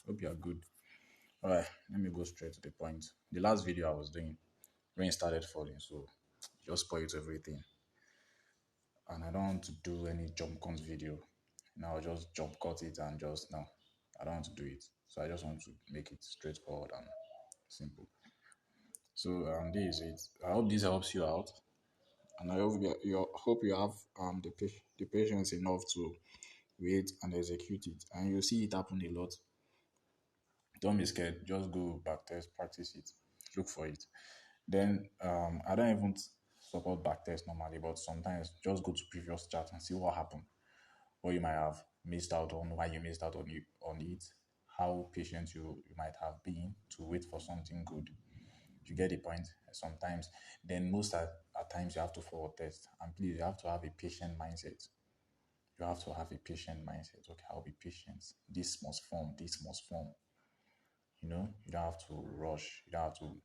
Hope you are good. All right, let me go straight to the point. The last video I was doing, rain started falling, so just spoiled everything. And I don't want to do any jump cuts video. Now I'll just jump cut it and just no, I don't want to do it. So I just want to make it straightforward and simple. So this is it. I hope this helps you out, and I hope you have the patience enough to wait and execute it, and you'll see it happen a lot. Don't be scared. Just go back test, practice it, look for it. Then I don't even support back test normally, but sometimes just go to previous chat and see what happened, what you might have missed out on, why you missed out on it, how patient you might have been to wait for something good. You get the point. Sometimes, then most at times you have to forward test, and please you have to have a patient mindset. You have to have a patient mindset. Okay, I'll be patient. This must form. This must form. You don't have to rush. You don't have to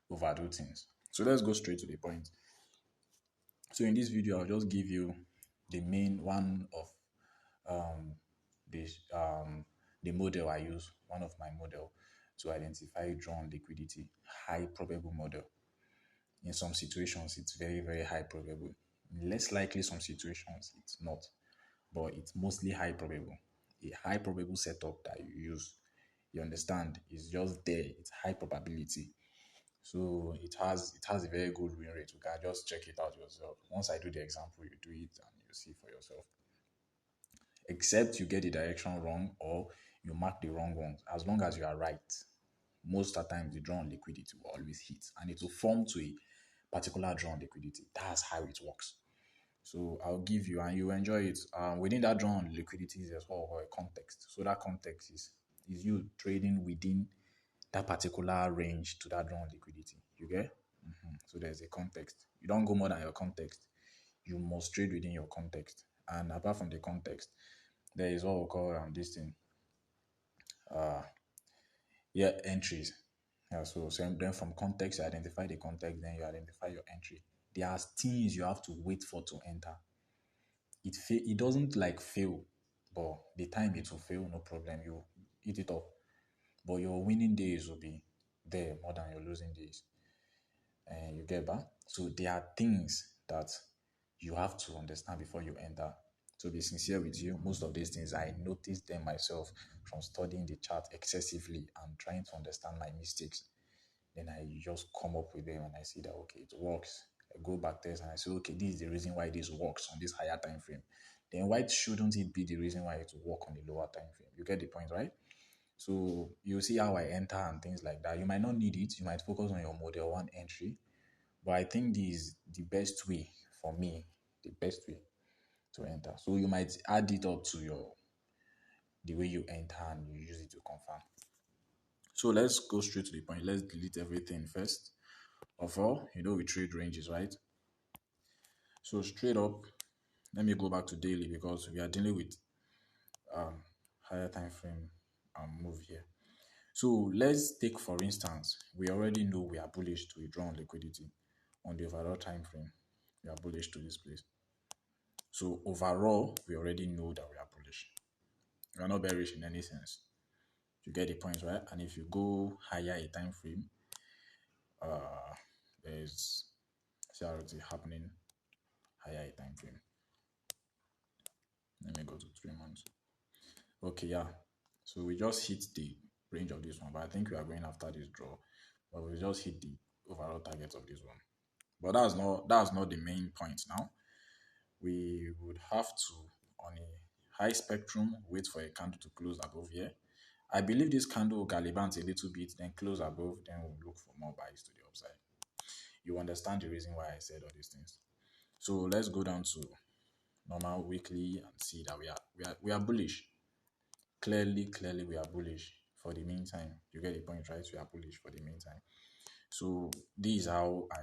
overdo things. So let's go straight to the point. So in this video, I'll just give you the main one of um, this the model I use, one of my model to identify drawn liquidity, high probable model. In some situations, it's very, very high probable. In less likely some situations, it's not. But it's mostly high probable. A high probable setup that you use, you understand, is just there. It's high probability. So it has a very good win rate. You can just check it out yourself. Once I do the example, you do it and you see for yourself. Except you get the direction wrong or you mark the wrong ones. As long as you are right, most of the time the drawn liquidity will always hit and it will form to a particular drawn liquidity. That's how it works. So I'll give you and you enjoy it. Within that drawn liquidity is as well a context. So that context is you trading within that particular range to that drawn liquidity. You get? So there's a context. You don't go more than your context. You must trade within your context. And apart from the context, there is what we call this thing. Entries. Yeah, so then from context, you identify the context, then you identify your entry. There are things you have to wait for to enter. It doesn't like fail, but the time it will fail, no problem. You eat it up. But your winning days will be there more than your losing days. And you get that? So there are things that you have to understand before you enter. To be sincere with you, most of these things I noticed them myself from studying the chart excessively and trying to understand my mistakes. Then I just come up with them and I see that okay, it works. I go back test and I say, okay, this is the reason why this works on this higher time frame. Then why shouldn't it be the reason why it will work on the lower time frame? You get the point, right? So you see how I enter and things like that. You might not need it. You might focus on your model one entry. But I think this is the best way for me, the best way to enter. So you might add it up to the way you enter and you use it to confirm. So let's go straight to the point. Let's delete everything first of all. We trade ranges, right? So straight up, let me go back to daily because we are dealing with higher time frame move here. So let's take for instance, we already know we are bullish to a drawn liquidity on the overall time frame. We are bullish to this place. So overall, we already know that we are bullish. We are not bearish in any sense. You get the point, right? And if you go higher a time frame, there's CRT happening higher a time frame. Let me go to 3 months. Okay, yeah. So we just hit the range of this one, but I think we are going after this draw. But we just hit the overall target of this one. But that's not the main point now. We would have to, on a high spectrum, wait for a candle to close above here. I believe this candle will gallivant a little bit, then close above, then we'll look for more buys to the upside. You understand the reason why I said all these things. So let's go down to normal weekly and see that we are bullish. Clearly we are bullish for the meantime. You get the point, right? We are bullish for the meantime. So this is how I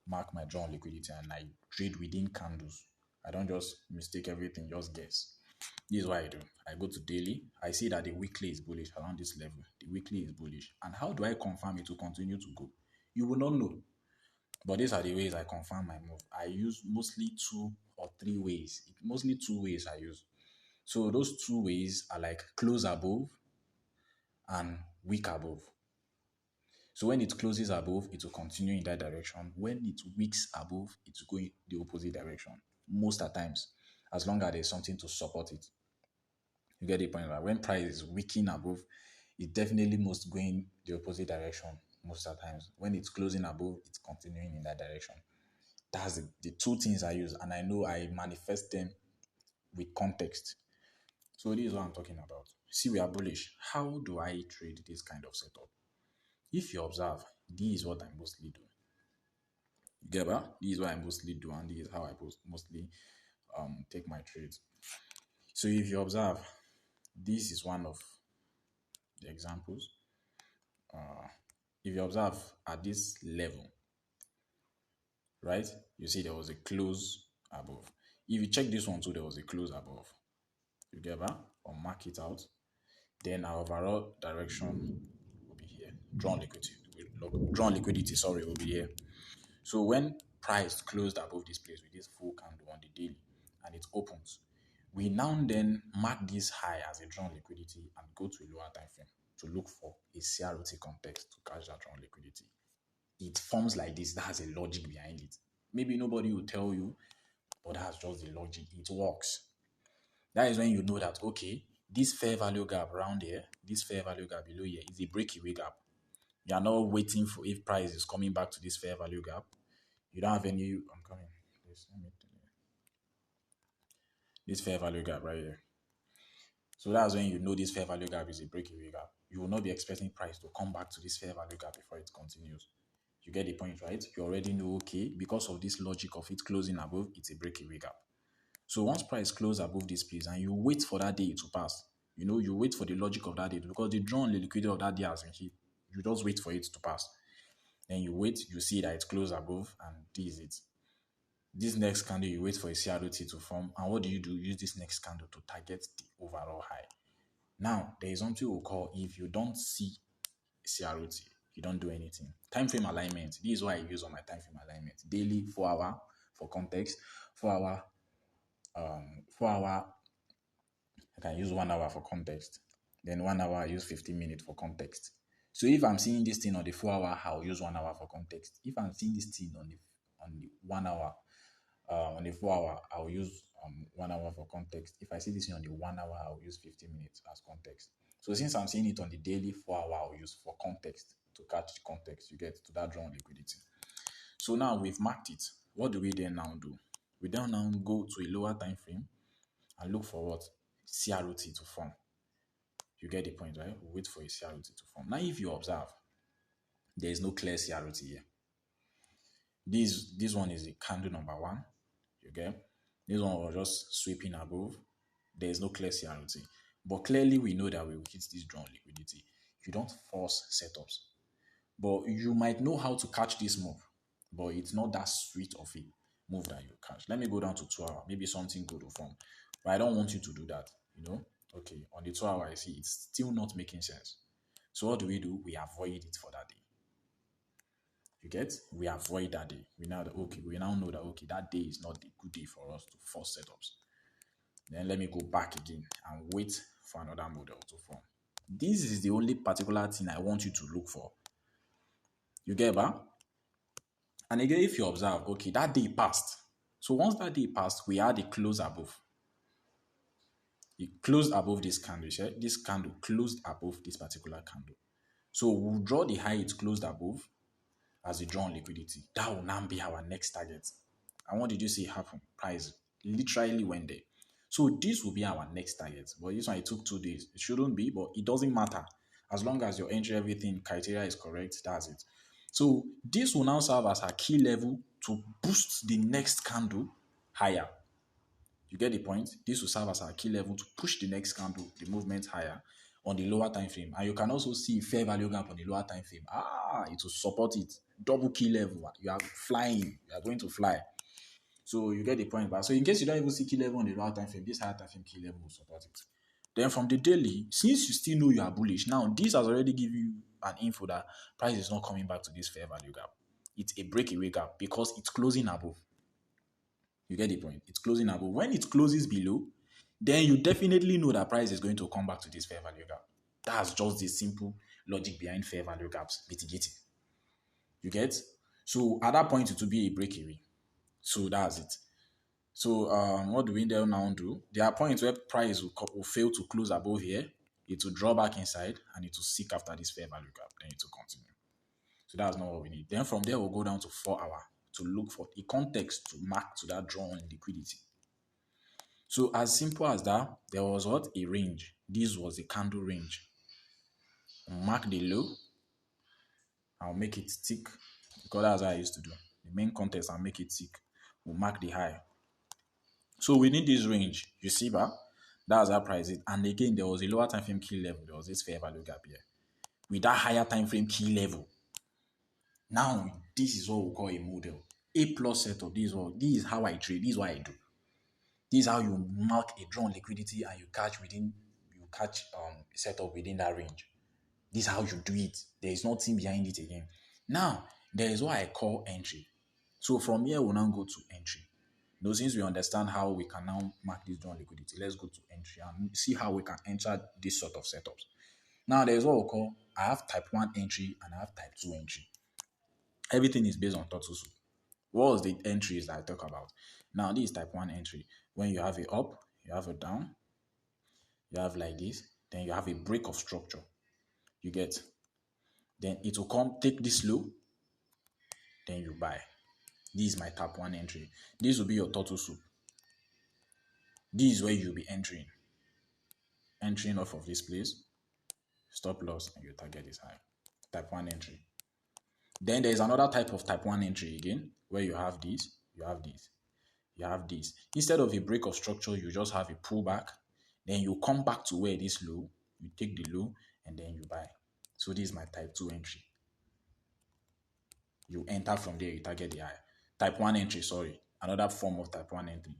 mark my drawn liquidity and I trade within candles. I don't just mistake everything, just guess. This is what I do. I go to daily. I see that the weekly is bullish around this level. The weekly is bullish. And how do I confirm it to continue to go? You will not know. But these are the ways I confirm my move. I use mostly 2 or 3 ways. Mostly 2 ways I use So those two ways are like close above and weak above. So when it closes above, it will continue in that direction. When it weaks above, it will go in the opposite direction. Most of the times, as long as there's something to support it. You get the point, right? When price is weakening above, it definitely must go in the opposite direction most of the times. When it's closing above, it's continuing in that direction. That's the two things I use, and I know I manifest them with context. So this is what I'm talking about. See, we are bullish. How do I trade this kind of setup? If you observe, this is what I mostly do. You get that? This is what I mostly do, and this is how I mostly take my trades. So if you observe, this is one of the examples. If you observe at this level, right, you see there was a close above. If you check this one too, there was a close above. You get that? Or mark it out. Then our overall direction will be here. Drawn liquidity, sorry, will be here. So when price closed above this place with this full candle on the daily and it opens, we now then mark this high as a drawn liquidity and go to a lower time frame to look for a CRT context to catch that drawn liquidity. It forms like this. That has a logic behind it. Maybe nobody will tell you, but that's just the logic. It works. That is when you know that, okay, this fair value gap around here, this fair value gap below here is a breakaway gap. You are not waiting for if price is coming back to this fair value gap. You don't have any, I'm coming. This fair value gap right here. So that's when you know this fair value gap is a breakaway gap. You will not be expecting price to come back to this fair value gap before it continues. You get the point, right? You already know, okay, because of this logic of it closing above, it's a breakaway gap. So once price close above this place and you wait for that day to pass, you wait for the logic of that day because the drawn liquidity of that day has been hit. You just wait for it to pass. Then you wait, you see that it's closed above, and this is it. This next candle, you wait for a CRT to form, and what do? You use this next candle to target the overall high. Now, there is something we call if you don't see CRT, you don't do anything. Time frame alignment. This is what I use on my time frame alignment. Daily, 4 hour for context, 4 hour, 4 hour. I can use 1 hour for context. Then 1 hour, I use 15 minutes for context. So if I'm seeing this thing on the 4 hour, I'll use 1 hour for context. If I'm seeing this thing on the 1 hour, on the 4 hour, I'll use 1 hour for context. If I see this thing on the 1 hour, I'll use 15 minutes as context. So since I'm seeing it on the daily 4 hour, I'll use for context to catch the context. You get to that drawn liquidity. So now we've marked it. What do we then now do? We then now go to a lower time frame and look for what? CRT to form. You get the point, right? We wait for a CRT to form. Now, if you observe, there is no clear CRT here. This one is the candle number one. You get? This one was just sweeping above. There is no clear CRT. But clearly, we know that we will hit this drawn liquidity. You don't force setups. But you might know how to catch this move. But it's not that sweet of a move that you catch. Let me go down to 2 hour. Maybe something good will form. But I don't want you to do that. Okay, on the 2 hour, I see it's still not making sense. So what do? We avoid it for that day. You get? We avoid that day. We now know that okay, that day is not the good day for us to force setups. Then let me go back again and wait for another model to form. This is the only particular thing I want you to look for. You get that? And again, if you observe, okay, that day passed. So once that day passed, we had a close above. It closed above this candle. This candle closed above this particular candle. So we'll draw the high it closed above as a drawn liquidity. That will now be our next target. And what did you see happen? Price literally went there. So this will be our next target. But this one, it took 2 days. It shouldn't be, but it doesn't matter. As long as your entry, everything, criteria is correct, that's it. So this will now serve as a key level to boost the next candle higher. You get the point? This will serve as our key level to push the next candle, the movement higher on the lower time frame. And you can also see fair value gap on the lower time frame. It will support it. Double key level. You are flying. You are going to fly. So you get the point. But so in case you don't even see key level on the lower time frame, this higher time frame key level will support it. Then from the daily, since you still know you are bullish, now this has already given you an info that price is not coming back to this fair value gap. It's a breakaway gap because it's closing above. You get the point? It's closing above. When it closes below, then you definitely know that price is going to come back to this fair value gap. That's just the simple logic behind fair value gaps mitigating. You get? So at that point, it will be a breakaway. So that's it. So what do we now do? There are points where price will fail to close above here. It will draw back inside and it will seek after this fair value gap. Then it will continue. So that's not what we need. Then from there, we'll go down to 4 hour to look for a context to mark to that draw on liquidity. So as simple as that, there was what? A range. This was a candle range. Mark the low. I'll make it tick because that's how I used to do. The main context, I'll make it tick. We'll mark the high. So within this range, you see that? That's how price is. And again, there was a lower time frame key level. There was this fair value gap here. With that higher time frame key level, now this is what we call a model. A plus setup. This is how I trade. This is what I do. This is how you mark a drawn liquidity and you catch setup within that range. This is how you do it. There is nothing behind it again. Now, there is what I call entry. So from here, we'll now go to entry. Now, since we understand how we can now mark this drawn liquidity, let's go to entry and see how we can enter this sort of setups. Now, there is what we call, I have type 1 entry and I have type 2 entry. Everything is based on total soup. What was the entries that I talk about? Now, this is type 1 entry. When you have a up, you have a down, you have like this, then you have a break of structure. You get? Then it will come, take this low, then you buy. This is my type 1 entry. This will be your total soup. This is where you'll be entering. Entering off of this place, stop loss, and your target is high. Type 1 entry. Then there is another type of type 1 entry again, where you have this, you have this, you have this. Instead of a break of structure, you just have a pullback. Then you come back to where this low, you take the low, and then you buy. So this is my type 2 entry. You enter from there, you target the high. Type 1 entry, sorry, another form of type 1 entry.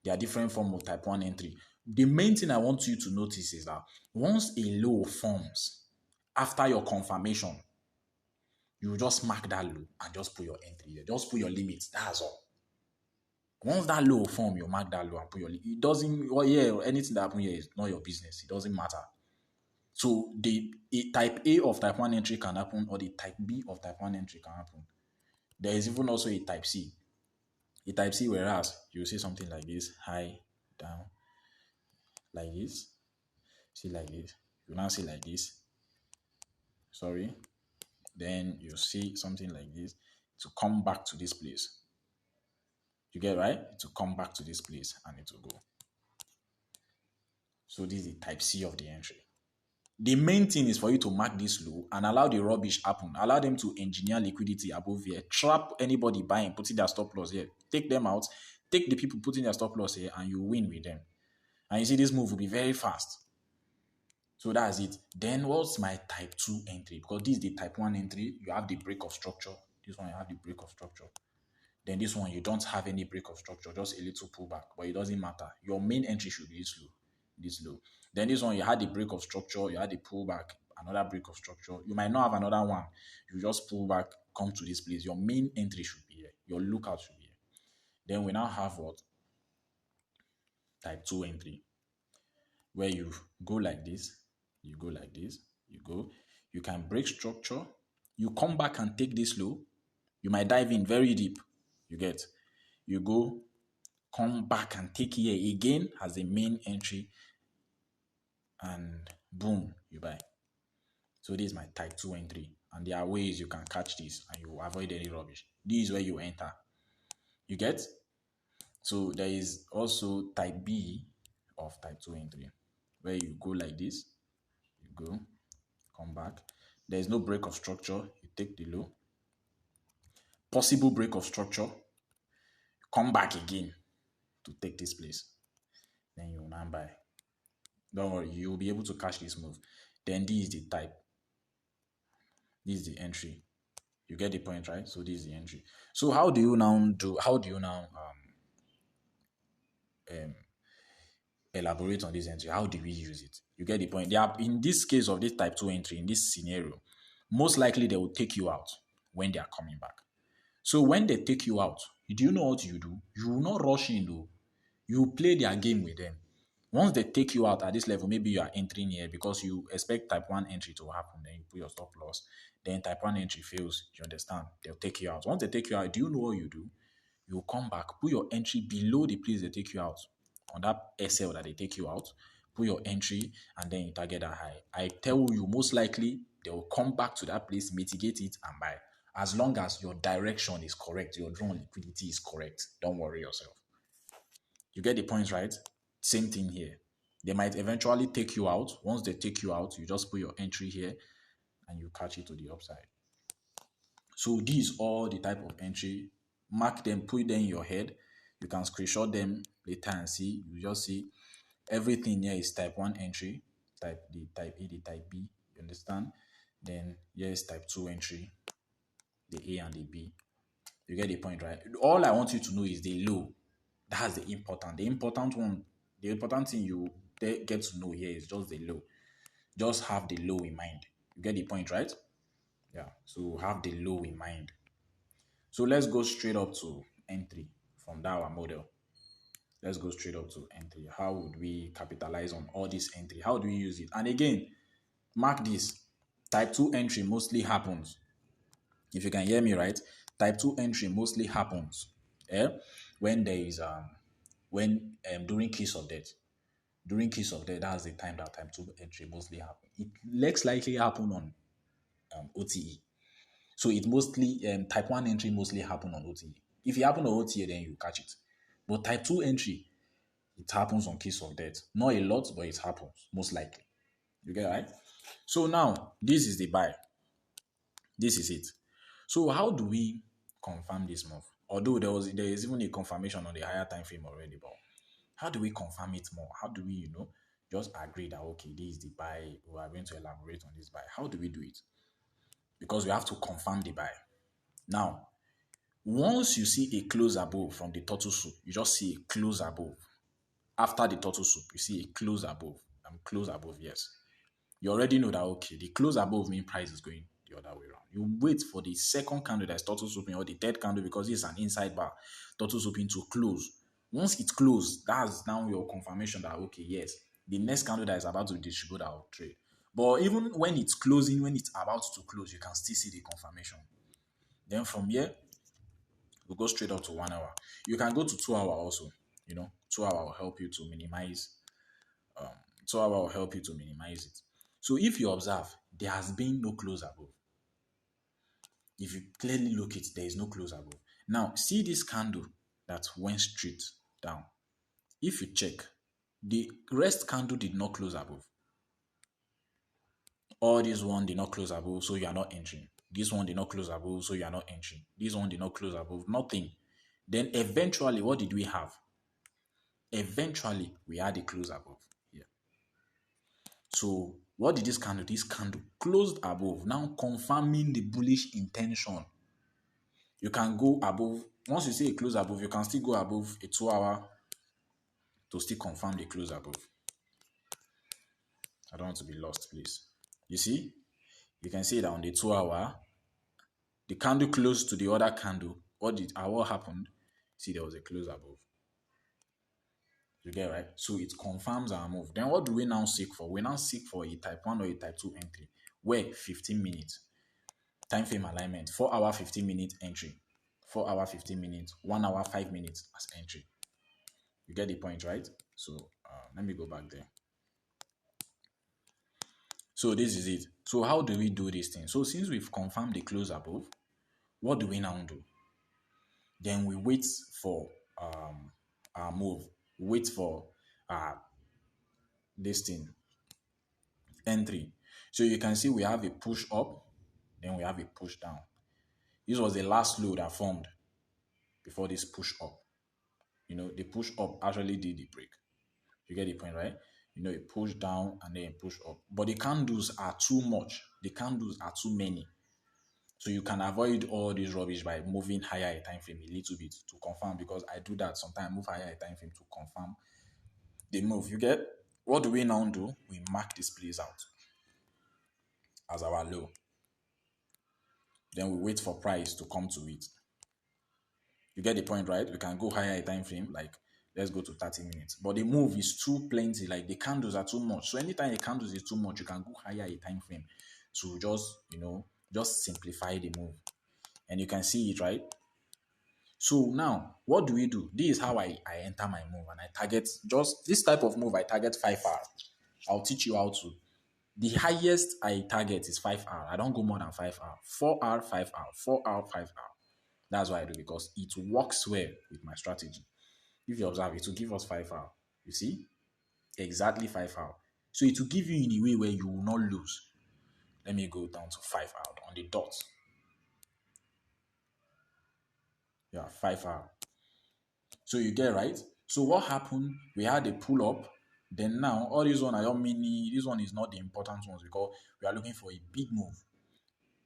There are different forms of type 1 entry. The main thing I want you to notice is that once a low forms, after your confirmation, you just mark that low and just put your entry there. Just put your limits. That's all. Once that low form, you mark that low and put your limit. It doesn't, well, yeah, anything that happens here is not your business. It doesn't matter. So the type A of type 1 entry can happen, or the type B of type 1 entry can happen. There is even also a type C. A type C, whereas you see something like this, high, down, like this. See like this. You now see like this. Sorry. Then you see something like this to come back to this place. You get right? To come back to this place and it will go. So this is the type C of the entry. The main thing is for you to mark this low and allow the rubbish happen. Allow them to engineer liquidity above here. Trap anybody buying, putting their stop loss here. Take them out. Take the people putting their stop loss here and you win with them. And you see this move will be very fast. So that's it. Then what's my type 2 entry? Because this is the type 1 entry. You have the break of structure. This one you have the break of structure. Then this one you don't have any break of structure, just a little pullback. But it doesn't matter. Your main entry should be this low. This low. Then this one you had the break of structure, you had the pullback, another break of structure. You might not have another one. You just pull back, come to this place. Your main entry should be here. Your lookout should be here. Then we now have what? Type 2 entry. Where you go like this, you go like this, you go. You can break structure. You come back and take this low. You might dive in very deep. You get. You go, come back and take here again as the main entry. And boom, you buy. So this is my type 2 entry. And there are ways you can catch this and you avoid any rubbish. This is where you enter. You get? So there is also type B of type 2 entry, where you go like this, you go, come back. There is no break of structure. You take the low. Possible break of structure. Come back again to take this place. Then you will now buy. Don't worry, you will be able to catch this move. Then this is the type. This is the entry. You get the point, right? So this is the entry. So how do you now elaborate on this entry? How do we use it? You get the point. They are, in this case of this type 2 entry, in this scenario, most likely they will take you out when they are coming back. So when they take you out, do you know what you do? You will not rush in though. You play their game with them. Once they take you out at this level, maybe you are entering here because you expect type 1 entry to happen, then you put your stop loss. Then type 1 entry fails, you understand? They'll take you out. Once they take you out, do you know what you do? You come back, put your entry below the place they take you out. On that SL that they take you out, put your entry and then you target that high. I tell you, most likely they will come back to that place, mitigate it, and buy. As long as your direction is correct, your drawn liquidity is correct. Don't worry yourself. You get the point, right? Same thing here. They might eventually take you out. Once they take you out, you just put your entry here and you catch it to the upside. So these all the type of entry. Mark them, put them in your head. You can screenshot them later and see. You just see everything here is type 1 entry, type D, type A, the type B. You understand? Then here is type 2 entry, the A and the B. You get the point, right? All I want you to know is the low. That's the important. The important one, the important thing you get to know here is just the low. Just have the low in mind. You get the point, right? Yeah. So have the low in mind. So let's go straight up to entry from that our model. Let's go straight up to entry. How would we capitalize on all this entry? How do we use it? And again, mark this. Type 2 entry mostly happens. If you can hear me right, type 2 entry mostly happens when there is when during case of death. During case of death, that's the time that type 2 entry mostly happen. It less likely happen on OTE. So it mostly type 1 entry mostly happen on OTE. If it happen on OTE, then you catch it. But type 2 entry, it happens on case of death. Not a lot, but it happens, most likely. You get it, right? So now, this is the buy. This is it. So how do we confirm this move? Although there is even a confirmation on the higher time frame already, but how do we confirm it more? How do we, just agree that okay, this is the buy, we are going to elaborate on this buy? How do we do it? Because we have to confirm the buy. Now, once you see a close above from the turtle soup, you just see a close above. After the turtle soup, you see a close above. Close above, yes. You already know that, okay, the close above means price is going the other way around. You wait for the second candle that's turtle souping or the third candle because it's an inside bar, turtle souping to close. Once it closes, that's now your confirmation that, okay, yes, the next candle that is about to distribute our trade. But even when it's closing, when it's about to close, you can still see the confirmation. Then from here, we'll go straight up to 1 hour. You can go to 2 hour also. 2 hour will help you to minimize. 2 hour will help you to minimize it. So if you observe, there has been no close above. If you clearly look it, there is no close above. Now, see this candle that went straight down. If you check, the rest candle did not close above. All this one did not close above, so you are not entering. This one did not close above, so you are not entering. This one did not close above, nothing. Then eventually, what did we have? Eventually, we had a close above here. So what did this candle do? This candle closed above, now confirming the bullish intention. You can go above. Once you see a close above, you can still go above a 2 hour to still confirm the close above. I don't want to be lost, please. You see, you can see that on the 2 hour, the candle closed to the other candle. What happened? See, there was a close above. You get right? So it confirms our move. Then what do we now seek for? We now seek for a type 1 or a type 2 entry. Where 15 minutes. Time frame alignment. 4 hour, 15-minute entry. 4 hour, 15 minutes. 1 hour, 5 minutes as entry. You get the point, right? So let me go back there. So this is it. So how do we do this thing? So since we've confirmed the close above, what do we now do? Then we wait for our move. Wait for this thing. Entry. So you can see we have a push up, then we have a push down. This was the last low that formed before this push up. The push up actually did the break. You get the point, right? It push down and then push up. But the candles are too much. The candles are too many. So you can avoid all this rubbish by moving higher a time frame a little bit to confirm, because I do that sometimes. Move higher a time frame to confirm the move. You get? What do we now do? We mark this place out as our low. Then we wait for price to come to it. You get the point, right? We can go higher a time frame, like Let's go to 30 minutes. But the move is too plenty, like the candles are too much. So anytime the candles is too much, you can go higher a time frame to just, just simplify the move. And you can see it, right? So now, what do we do? This is how I enter my move and I target just this type of move. I target 5 hours. I'll teach you how to. The highest I target is 5 hours. I don't go more than 5 hours. 4 hour, 5 hour, 4 hour, 5 hour. That's what I do because it works well with my strategy. If you observe, it will give us 5 hours. You see? Exactly 5 hours. So it will give you in a way where you will not lose. Let me go down to 5 hours on the dot. Yeah, 5 hours. So you get right. So what happened? We had a pull up. Then now all these one are your mini. This one is not the important ones because we are looking for a big move.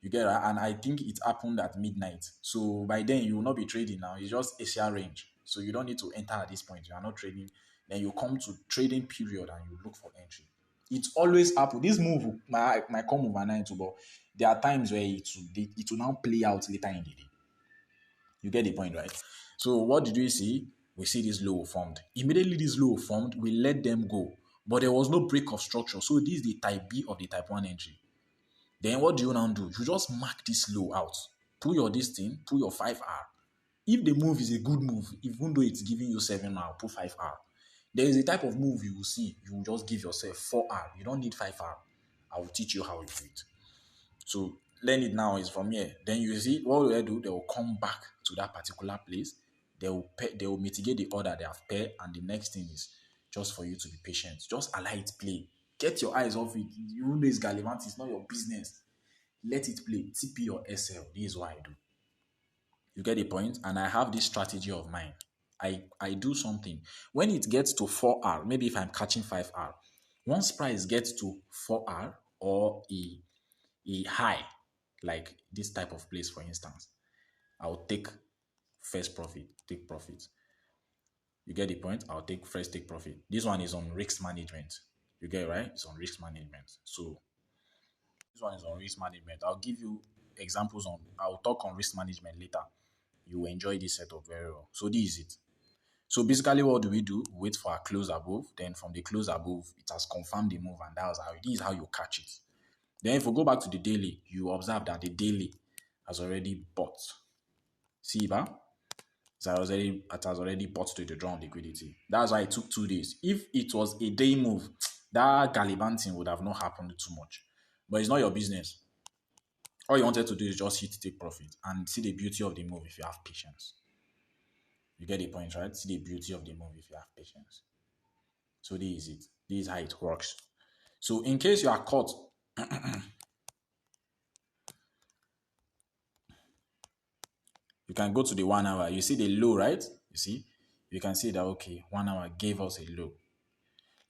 You get right, and I think it happened at midnight. So by then you will not be trading now. It's just ACR range. So you don't need to enter at this point. You are not trading. Then you come to trading period and you look for entry. It's always happen. This move might come overnight, but there are times where it will now play out later in the day. You get the point, right? So what did we see? We see this low formed. Immediately this low formed, we let them go. But there was no break of structure. So this is the type B of the type 1 entry. Then what do you now do? You just mark this low out. Pull your this thing, pull your 5 hour. If the move is a good move, even though it's giving you 7 hour, pull 5 hour. There is a type of move you will see. You will just give yourself 4 hour. You don't need 5 hour. I will teach you how you do it. So learn it now is from here. Then you see what will they do? They will come back to that particular place. They will mitigate the order they have paired, and the next thing is just for you to be patient. Just allow it play. Get your eyes off it. Even though it's Gallivant, it's not your business. Let it play. TP or SL. This is what I do. You get the point? And I have this strategy of mine. I do something. When it gets to 4 hour, maybe if I'm catching 5 hour, once price gets to 4 hour or a high, like this type of place, for instance, I'll take first profit, take profit. You get the point? I'll take first, take profit. This one is on risk management. You get it, right? It's on risk management. So this one is on risk management. I'll give you examples on, I'll talk on risk management later. You will enjoy this setup very well. So this is it. So basically what do? We wait for a close above. Then from the close above, it has confirmed the move, and this is how you catch it. Then if we go back to the daily, you observe that the daily has already bought. See, it has already bought to the drawn liquidity. That's why it took 2 days. If it was a day move, that gallivanting would have not happened too much. But it's not your business. All you wanted to do is just hit take profit and see the beauty of the move if you have patience. You get the point, right? See the beauty of the move if you have patience. So this is it. This is how it works. So in case you are caught, you can go to the 1 hour. You see the low, right? You see? You can see that, okay, 1 hour gave us a low.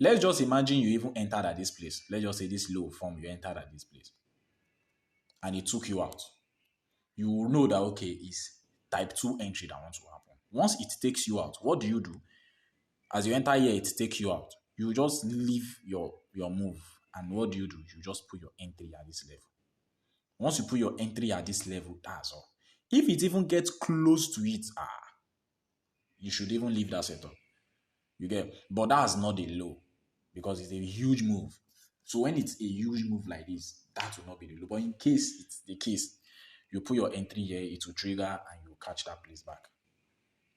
Let's just imagine you even entered at this place. Let's just say this low form, you entered at this place. And it took you out. You will know that, okay, it's type 2 entry that wants to happen. Once it takes you out, what do? As you enter here, it takes you out. You just leave your move. And what do? You just put your entry at this level. Once you put your entry at this level, that's all. If it even gets close to it, you should even leave that setup. You get, but that's not the low because it's a huge move. So when it's a huge move like this, that will not be the low. But in case it's the case, you put your entry here, it will trigger and you catch that place back.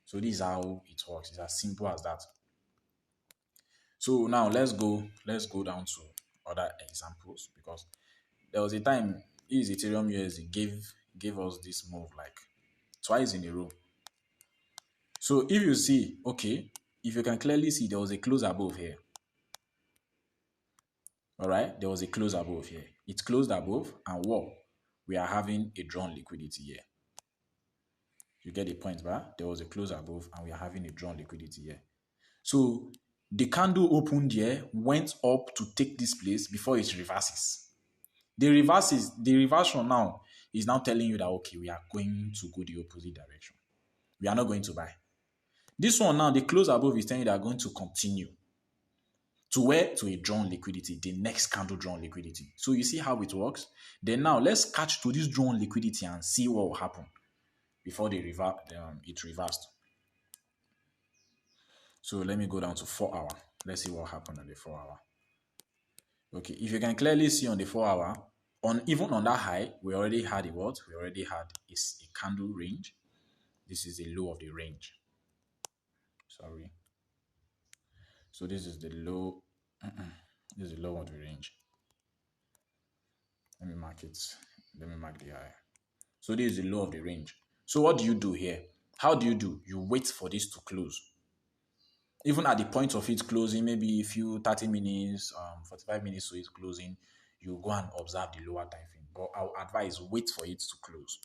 So this is how it works. It's as simple as that. So now let's go down to other examples because there was a time this Ethereum USD gave us this move like twice in a row. So if you see, okay, if you can clearly see there was a close above here. All right, there was a close above here. It closed above and what? We are having a drawn liquidity here. You get the point, right? There was a close above and we are having a drawn liquidity here. So the candle opened here, went up to take this place before it reverses. The reversion now is now telling you that, okay, we are going to go the opposite direction. We are not going to buy. This one now, the close above is telling you they are going to continue. To where? To a drawn liquidity, the next candle drawn liquidity. So you see how it works? Then now let's catch to this drawn liquidity and see what will happen before it reversed. So let me go down to 4 hour. Let's see what happened on the 4 hour. Okay, if you can clearly see on the 4 hour, on even on that high, we already had a what? We already had a candle range. This is the low of the range. Sorry. So this is the low. This is the low of the range. Let me mark it. Let me mark the high. So this is the low of the range. So what do you do here? How do? You wait for this to close. Even at the point of it closing, maybe a few 30 minutes, 45 minutes to it closing, you go and observe the lower time frame. But I would advise wait for it to close.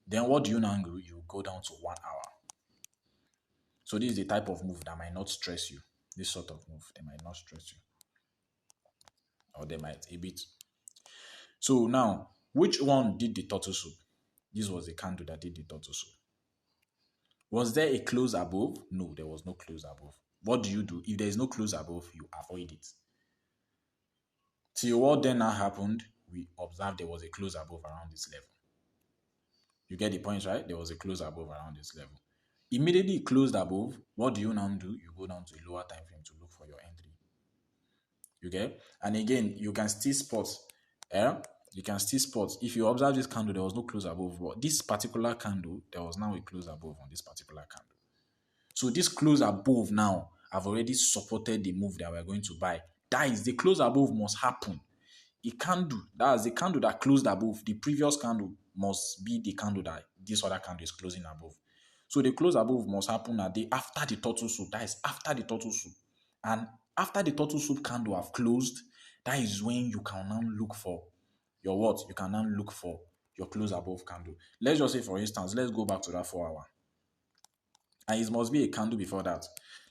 Then what do you now do? You go down to 1 hour. So this is the type of move that might not stress you. This sort of move, they might not stress you. Or they might a bit. So now, which one did the turtle soup? This was the candle that did the turtle soup. Was there a close above? No, there was no close above. What do? If there is no close above, you avoid it. Till what then now happened, we observed there was a close above around this level. You get the point, right? There was a close above around this level. Immediately it closed above, what do you now do? You go down to a lower time frame to look for your entry. You get? And again, you can still spot. You can still spot. If you observe this candle, there was no close above. But this particular candle, there was now a close above on this particular candle. So this close above now have already supported the move that we're going to buy. That is, the close above must happen. A candle, that's the candle that closed above. The previous candle must be the candle that this other candle is closing above. So the close above must happen a day after the turtle soup. That is after the turtle soup. And after the turtle soup candle have closed, that is when you can now look for your what? You can now look for your close above candle. Let's just say, for instance, let's go back to that 4 hour. And it must be a candle before that.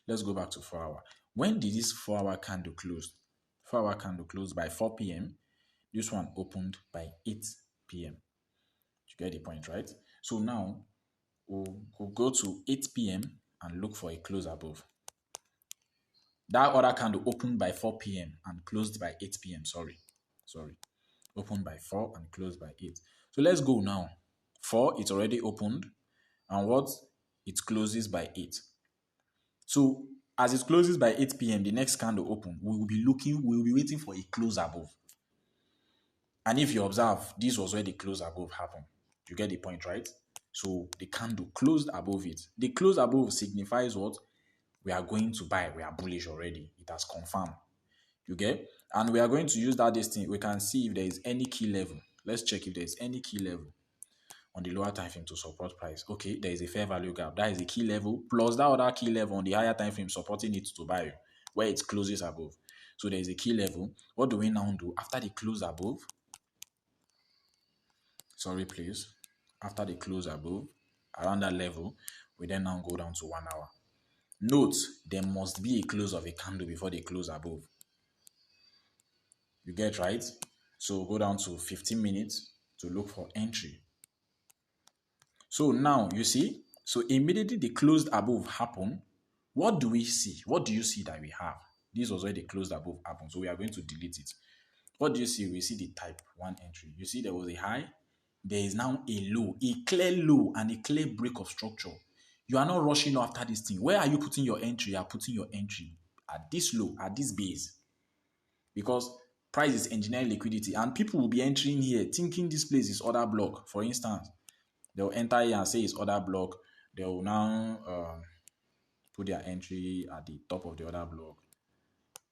Let's go back to 4 hour. When did this 4 hour candle close? 4 hour candle closed by 4 p.m. This one opened by 8 p.m. You get the point, right? So now we'll go to 8 p.m. and look for a close above. That other candle opened by 4 p.m. and closed by 8 p.m. Sorry. Opened by 4 and closed by 8. So let's go now. 4, it's already opened. And what? It closes by 8. So as it closes by 8 p.m., the next candle open, we will be waiting for a close above. And if you observe, this was where the close above happened. You get the point, right? So the candle closed above it. The close above signifies what? We are going to buy. We are bullish already. It has confirmed. You get? And we are going to use that distance. We can see if there is any key level. Let's check if there is any key level on the lower time frame to support price. Okay, there is a fair value gap. That is a key level plus that other key level on the higher time frame supporting it to buy where it closes above. So there is a key level. What do we now do? After the close above, sorry please, after the close above, around that level, we then now go down to 1 hour. Note, there must be a close of a candle before they close above. You get right? So go down to 15 minutes to look for entry. So now, you see, so immediately the closed above happen, what do we see? What do you see that we have? This was where the closed above happened. So we are going to delete it. What do you see? We see the type 1 entry. You see there was a high. There is now a low, a clear low and a clear break of structure. You are not rushing after this thing. Where are you putting your entry? You are putting your entry at this low, at this base. Because price is engineering liquidity. And people will be entering here thinking this place is order block. For instance, they'll enter here and say it's order block. They will now put their entry at the top of the order block.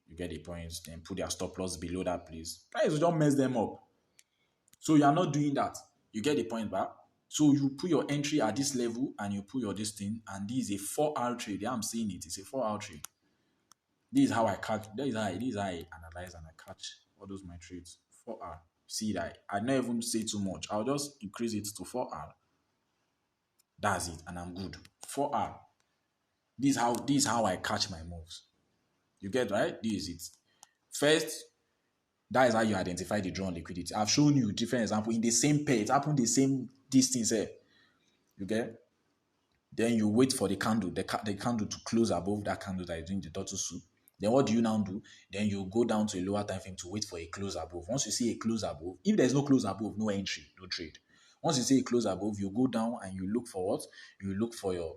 You get the points. Then put their stop loss below that place. Price will just mess them up. So you are not doing that. You get the point back. So you put your entry at this level and you put your this thing, and this is a 4-hour trade. Yeah, I'm saying it. It's a 4-hour trade. This is how I catch. This is how I analyze and I catch all those my trades. 4 hour. See that I never even say too much. I'll just increase it to 4 hour. That's it, and I'm good. 4 hour. This is how I catch my moves. You get right? This is it. First, that is how you identify the drawn liquidity. I've shown you different examples in the same pair. It happened the same distance here. You get? Then you wait for the candle, the candle to close above that candle that is doing the turtle soup. Then what do you now do? Then you go down to a lower time frame to wait for a close above. Once you see a close above, if there's no close above, no entry, no trade. Once you see a close above, you go down and you look for what? You look for your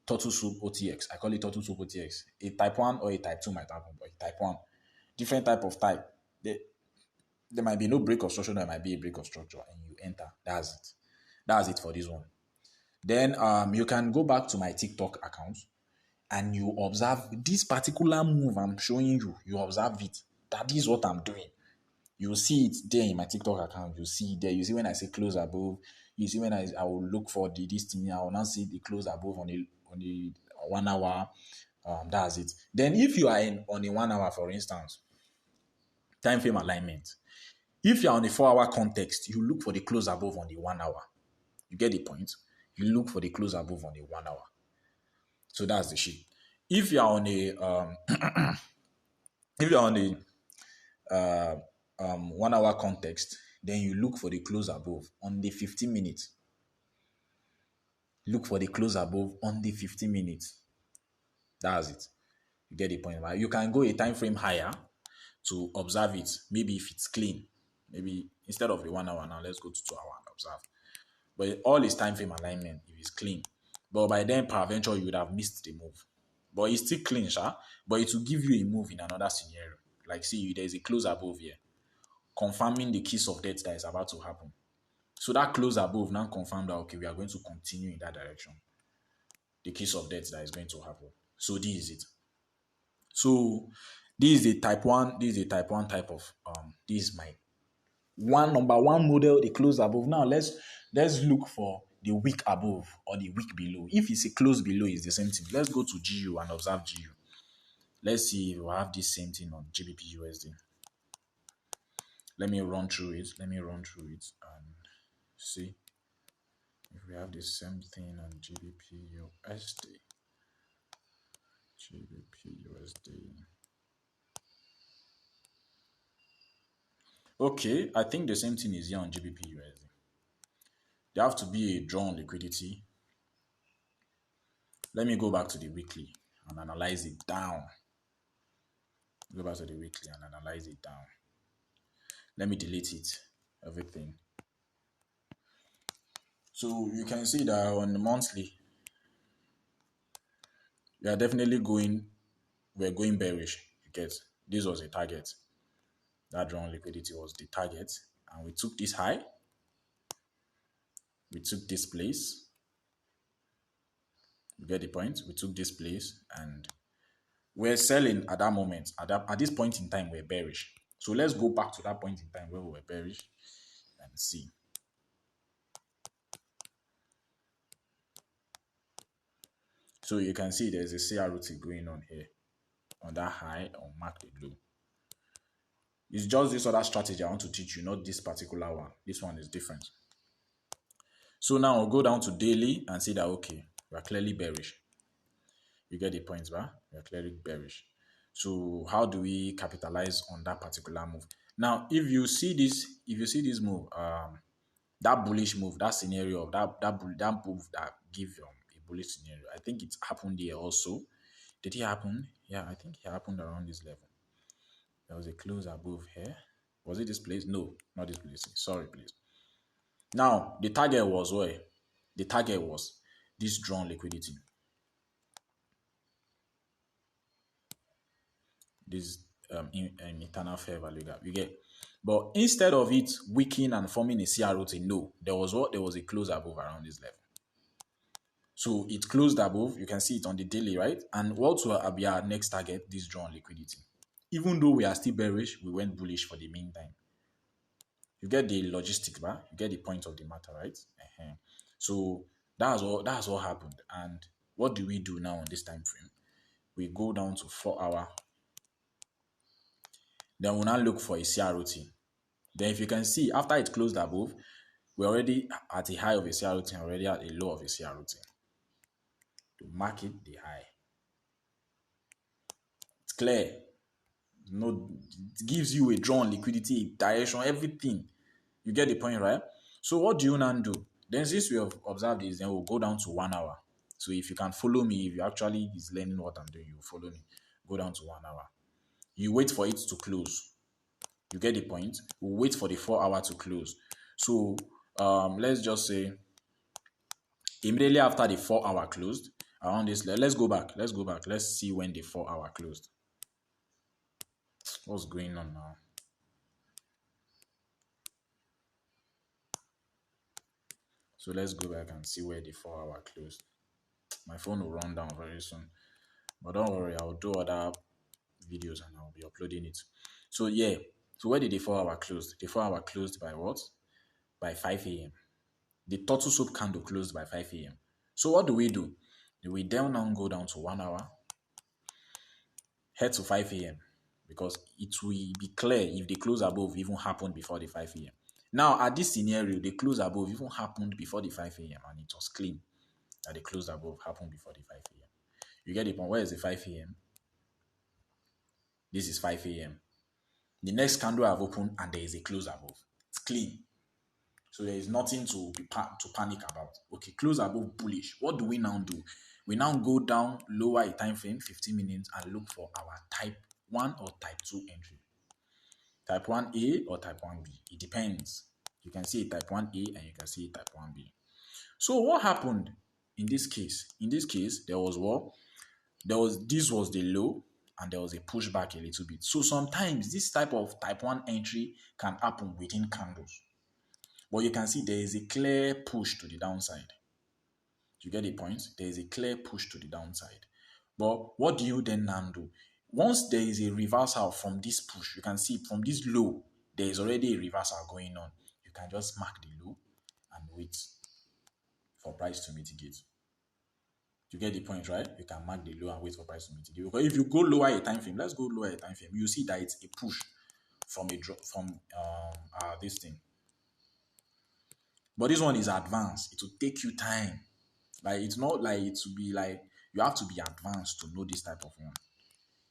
turtle soup OTX. I call it turtle soup OTX. A type 1 or a type 2 might happen, but a type 1. Different type of type. There might be no break of structure, there might be a break of structure, and you enter. That's it. That's it for this one. Then you can go back to my TikTok account and you observe this particular move I'm showing you. You observe it. That is what I'm doing. You see it there in my TikTok account. You see it there. You see when I say close above. You see when I will look for this thing. I will now see the close above on the 1 hour. That's it. Then if you are on a 1 hour, for instance, time frame alignment. If you're on a 4 hour context, you look for the close above on the 1 hour. You get the point? You look for the close above on the 1 hour. So that's the shit. If you're on a if you're on a 1 hour context, then you look for the close above on the 15 minutes. Look for the close above on the 15 minutes. That's it. You get the point, right? You can go a time frame higher to observe it. Maybe if it's clean, maybe instead of the 1 hour now, let's go to 2 hours and observe. But all is time frame alignment if it's clean. But by then, peradventure, you would have missed the move. But it's still clean, sha. But it will give you a move in another scenario. Like, see, there's a close above here, confirming the kiss of death that is about to happen. So that close above now confirmed that, okay, we are going to continue in that direction. The kiss of death that is going to happen. So this is it. So this is a type 1. This is a type 1 type of, this is my number one model, the close above. Now let's look for the wick above or the wick below. If it's a close below, it's the same thing. Let's go to GU and observe GU. Let's see if we have this same thing on GBP USD. Let me run through it. And see if we have the same thing on GBP USD. Okay, I think the same thing is here on GBP USD. There have to be a drawn liquidity. Let me go back to the weekly and analyze it down. Go back to the weekly and analyze it down. Let me delete it, everything. So you can see that on the monthly, we are definitely we're going bearish. Because this was a target. That drawn liquidity was the target. And we took this high. We took this place. You get the point? We took this place and we're selling at that moment. At this point in time, we're bearish. So let's go back to that point in time where we were bearish and see. So you can see there's a CRT going on here. On that high, on mark the low. It's just this other strategy I want to teach you, not this particular one. This one is different. So now I'll go down to daily and see that, okay, we're clearly bearish. You get the points, right? We're clearly bearish. So how do we capitalize on that particular move? Now, if you see this move, that bullish move, that scenario of that move that give a bullish scenario, I think it happened here also. Did it happen? Yeah, I think it happened around this level. There was a close above here. Was it this place? No, not this place. Sorry, please. Now, the target was where? The target was this drawn liquidity. This internal fair value gap. You get? But instead of it weakening and forming a CRT, no, there was a close above around this level. So it closed above. You can see it on the daily, right? And what will be our next target? This drawn liquidity. Even though we are still bearish, we went bullish for the meantime. You get the logistic, bar? You get the point of the matter, right? So that's what happened. And what do we do now on this time frame? We go down to 4 hour. Then we'll now look for a CRT. Then if you can see, after it closed above, we're already at a high of a CRT and already at a low of a CRT. To mark it the high. It's clear. No, it gives you a drawn liquidity, direction, everything. You get the point, right? So what do you now do? Then since we have observed this, then we'll go down to 1 hour. So if you can follow me, if you actually is learning what I'm doing, you follow me. Go down to 1 hour. You wait for it to close. You get the point? We'll wait for the 4 hour to close. So let's just say immediately after the 4 hour closed, around this. Let's go back. Let's go back. Let's see when the 4 hour closed. What's going on now? So let's go back and see where the 4 hour closed. My phone will run down very soon. But don't worry, I'll do other videos and I'll be uploading it. So yeah. So where did the 4 hour close? The 4 hour closed by what? By 5 a.m. The turtle soup candle closed by 5 a.m. So what do? We then now go down to 1 hour, head to 5 a.m. because it will be clear if the close above even happened before the 5 a.m. Now, at this scenario, the close above even happened before the 5 a.m. and it was clean that the close above happened before the 5 a.m. You get the point? Where is the 5 a.m.? This is 5 a.m. The next candle I've opened and there is a close above. It's clean. So there is nothing to panic about. Okay, close above bullish. What do we now do? We now go down, lower a time frame, 15 minutes, and look for our type 1 or type 2 entry. Type 1A or type 1B. It depends. You can see a type 1A and you can see a type 1B. So what happened in this case? In this case, there was what? This was the low and there was a pushback a little bit. So sometimes this type of type 1 entry can happen within candles. But you can see there is a clear push to the downside. You get the point? There is a clear push to the downside. But what do you then now do? Once there is a reversal from this push, you can see from this low, there is already a reversal going on. You can just mark the low and wait for price to mitigate. You get the point, right? You can mark the low and wait for price to mitigate. Because if you go lower a time frame, let's go lower a time frame, you see that it's a push from a drop from this thing. But this one is advanced. It will take you time. Like it's not like it will be like you have to be advanced to know this type of one.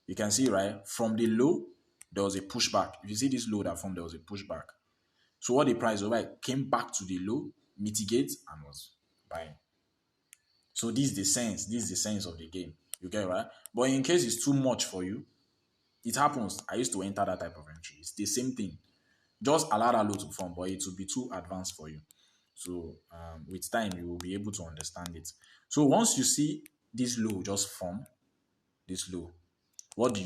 You can see, right? From the low, there was a pushback. If you see this low that formed, there was a pushback. So what the price over came back to the low, mitigate, and was buying. So this is the sense. This is the sense of the game. You get it, right? But in case it's too much for you, it happens. I used to enter that type of entry. It's the same thing. Just allow that low to form, but it will be too advanced for you. So with time, you will be able to understand it. So once you see this low just form, this low, what do?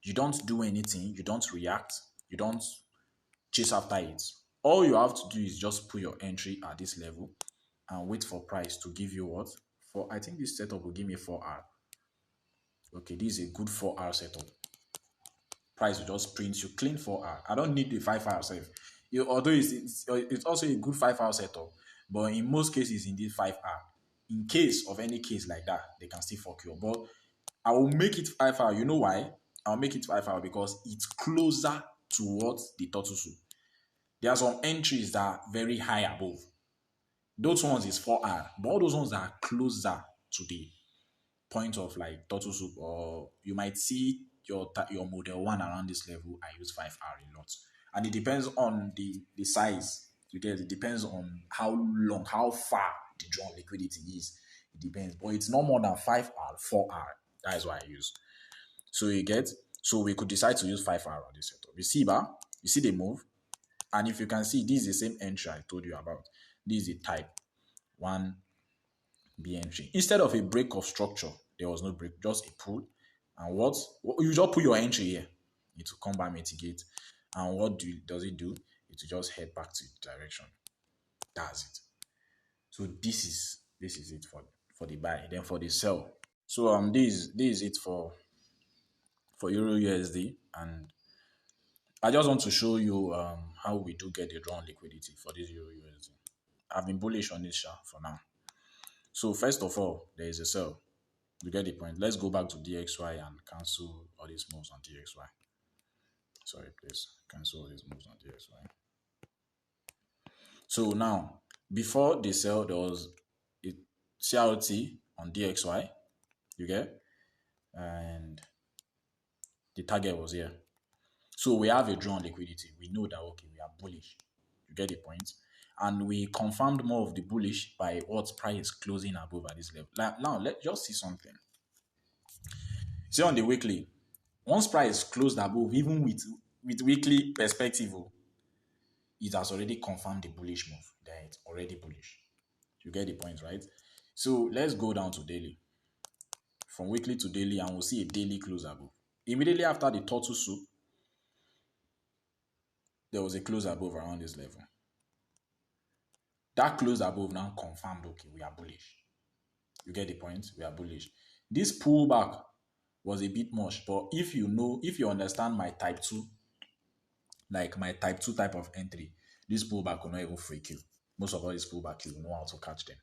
You don't do anything. You don't react. You don't chase after it. All you have to do is just put your entry at this level and wait for price to give you what? I think this setup will give me 4 hour. Okay, this is a good 4 hour setup. Price will just print you clean 4 hour. I don't need the 5 hour safe. Although it's also a good 5 hour setup, but in most cases in this 5 hour, in case of any case like that, they can still fuck you. But I will make it 5 hour. You know why? I'll make it 5 hour because it's closer towards the turtle soup. There are some entries that are very high above. Those ones is 4 hour, but all those ones that are closer to the point of like turtle soup, or you might see your model 1 around this level. I use 5 hour a lot, and it depends on the size. You get it depends on how long, how far the drawn liquidity is. It depends, but it's not more than 5 hour, 4 hour. That is what I use. So you get, so we could decide to use 5 hour on this setup. You see, you see the move, and if you can see, this is the same entry I told you about. This is the type 1B entry. Instead of a break of structure, there was no break, just a pull. And what you just put your entry here, it will come back, mitigate. And what does it do? It will just head back to the direction. That's it. So this is it for the buy. Then for the sell. So this is it for Euro USD, and I just want to show you how we do get the drawn liquidity for this Euro USD. I've been bullish on this chart for now. So first of all, there is a sell. You get the point. Let's go back to DXY and cancel all these moves on DXY. Sorry, please cancel all these moves on DXY. So now, before the sell, there was a CRT on DXY. You get, and the target was here. So we have a drawn liquidity. We know that, okay, we are bullish. You get the point? And we confirmed more of the bullish by what price closing above at this level. Now, let's just see something. See on the weekly, once price closed above, even with weekly perspective, it has already confirmed the bullish move. That it's already bullish. You get the point, right? So let's go down to daily. from weekly to daily, and we'll see a daily close above. Immediately after the turtle soup, there was a close above around this level. That close above now confirmed, okay, we are bullish. You get the point? We are bullish. This pullback was a bit much, but if you know, if you understand my type 2, like my type 2 type of entry, this pullback will not even freak you. Most of all this pullback, you will know how to catch them.